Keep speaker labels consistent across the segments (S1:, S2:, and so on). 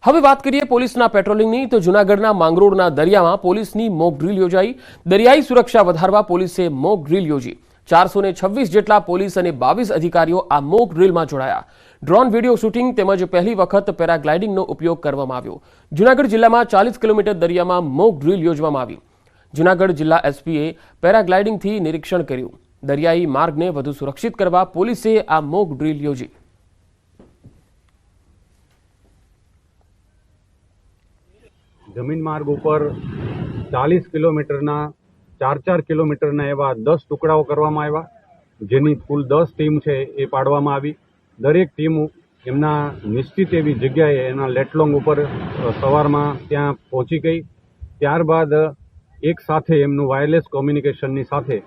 S1: હવે વાત કરીએ પોલીસના પેટ્રોલિંગની તો જૂનાગઢના માંગરોળના દરિયામાં પોલીસની મોક ડ્રીલ યોજાઈ। દરિયાઈ સુરક્ષા વધારવા પોલીસે મોક ડ્રીલ યોજી। 426 જેટલા પોલીસ અને 22 અધિકારીઓ આ મોક ડ્રીલમાં જોડાયા। ડ્રોન વિડીયો શૂટિંગ તેમજ પહેલી વખત પેરાગ્લાઇડિંગનો ઉપયોગ કરવામાં આવ્યો। જૂનાગઢ જિલ્લામાં 40 કિલોમીટર દરિયામાં મોક ડ્રીલ યોજવામાં આવી। જૂનાગઢ જિલ્લા એસપીએ પેરાગ્લાઇડિંગથી નિરીક્ષણ કર્યું। દરિયાઈ માર્ગને વધુ સુરક્ષિત કરવા પોલીસે આ મોક ડ્રીલ યોજી।
S2: जमीन मार्ग पर 40 किलोमीटरना 4 किलोमीटरना एवा 10 टुकड़ाओ करवामां आव्या, जेनी कुल 10 टीम छे ए पाडवामां आवी। दरेक टीम एमना निश्चित एवी जग्याए एना लेटलोंग उपर सवारमां त्यां पहोंची गई। त्यारबाद एक साथे एमनुं वायरलेस कोम्युनिकेशननी साथे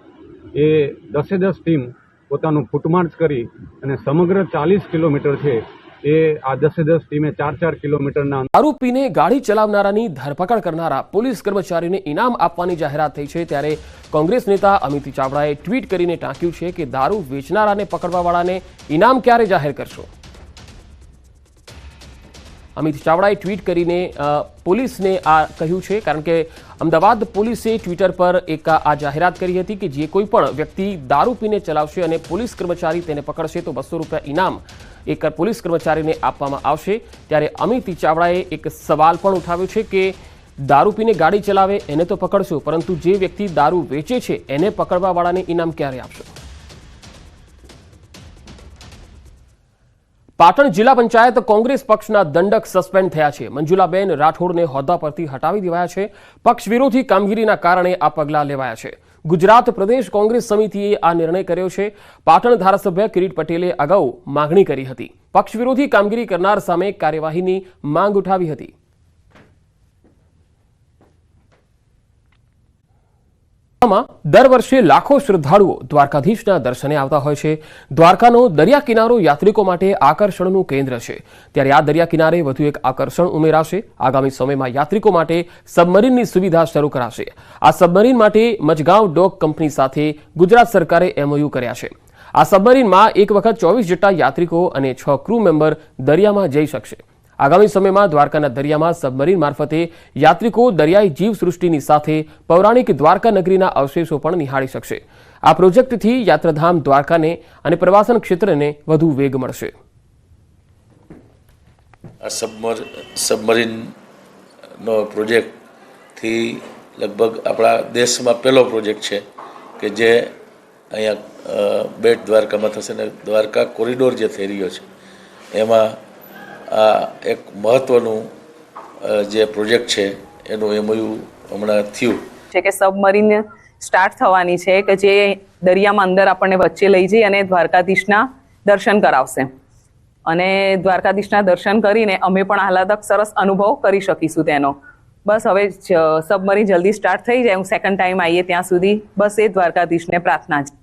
S2: ए 10 टीम पोतानुं फूटमार्च करी अने समग्र 40 किलोमीटर छे ए आ 10 टीमे 4 किलोमीटरना
S1: दारू पीने गाड़ी चलावनारानी धरपकड़ करनारा पोलीस कर्मचारीने इनाम आपवानी जाहेरात थई छे। त्यारे कोंग्रेस नेता अमित चावड़ाए ट्वीट करीने टांक्युं छे के दारू वेचनाराने पकड़वावाळाने इनाम क्यारे जाहेर करशो। अमित चावड़ाए ट्वीट करीने पोलीसने आ कह्युं छे, कारण के अमदावाद पोलीसे ट्विटर पर एक आ जाहेरात करी हती कि जे कोई पण व्यक्ति दारू पीने चलावशे अने पोलीस कर्मचारी तेने पकड़शे तो 200 रूपिया इनाम एक पोलीस कर्मचारी ने आपवामां आवशे। त्यारे अमित चावड़ाए एक सवाल पण उठाव्यो छे के दारू पीने गाड़ी चलावे एने तो पकड़शो, परंतु जे व्यक्ति दारू वेचे छे एने पकड़वावाळाने इनाम क्यारे आपशो। पाटण जिला पंचायत कोंग्रेस पक्षना दंडक सस्पेन्ड थया छे। मंजुलाबेन राठोडने होद्दा परथी हटावी देवाया छे। पक्ष विरोधी कामगीरीना कारणे आ पगला लेवाया छे। गुजरात प्रदेश कोंग्रेस समितिए आ निर्णय कर्यो छे। पाटण धारासभ्य किरीट पटेले अगाऊ मागणी करी हती। पक्ष विरोधी कामगीरी करनार सामे कार्यवाहीनी मांग उठावी हती। दर वर्षे लाखों श्रद्धाळुओ द्वारकाधीशना दर्शने आवता होय छे। द्वारकानो दरिया किनारो यात्रिको माटे आकर्षणनुं केन्द्र छे, त्यारे आ दरिया किनारे वधु एक आकर्षण उमेराशे। आगामी समयमां यात्रिको माटे सबमरीननी सुविधा शरू कराशे। आ सबमरीन माटे मजगांव डॉक कंपनी साथे गुजरात सरकारे एमओयू कर्या छे। आ सबमरीनमां एक वखत 24 जेटला यात्रिको अने 6 क्रू मेम्बर दरियामां जई शकशे। आगामी समयमां द्वारकाना दरियामां सबमरीन मार्फते यात्रिको दरियाई जीवसृष्टिनी साथे पौराणिक द्वारका नगरीना अवशेषो पण निहाળી શકશે। आ प्रोजेक्टथी यात्राधाम द्वारकाने अने प्रवासन क्षेत्रने વધુ વેગ મળશે।
S3: આ સબમરીનનો પ્રોજેક્ટ થી લગભગ આપણા દેશમાં પહેલો પ્રોજેક્ટ છે કે જે અહીંયા બેટ દ્વારકામાં થશે ને દ્વારકા કોરિડોર જે થઈ રહ્યો છે એમાં આ એક મહત્વનું જે પ્રોજેક્ટ છે એનું એમઓયુ હમણાં થયું
S4: છે કે સબમરીન સ્ટાર્ટ થવાની છે કે જે દરિયામાં અંદર આપણને વચ્ચે લઈ જઈ અને દ્વારકાધીશના દર્શન કરાવશે અને દ્વારકાધીશના દર્શન કરીને અમે પણ આહલાદક સરસ અનુભવ કરી શકીશું તેનો। બસ હવે સબમરીન જલ્દી સ્ટાર્ટ થઈ જાય, હું સેકન્ડ ટાઈમ આવીએ ત્યાં સુધી બસ એ દ્વારકાધીશને પ્રાર્થના છે।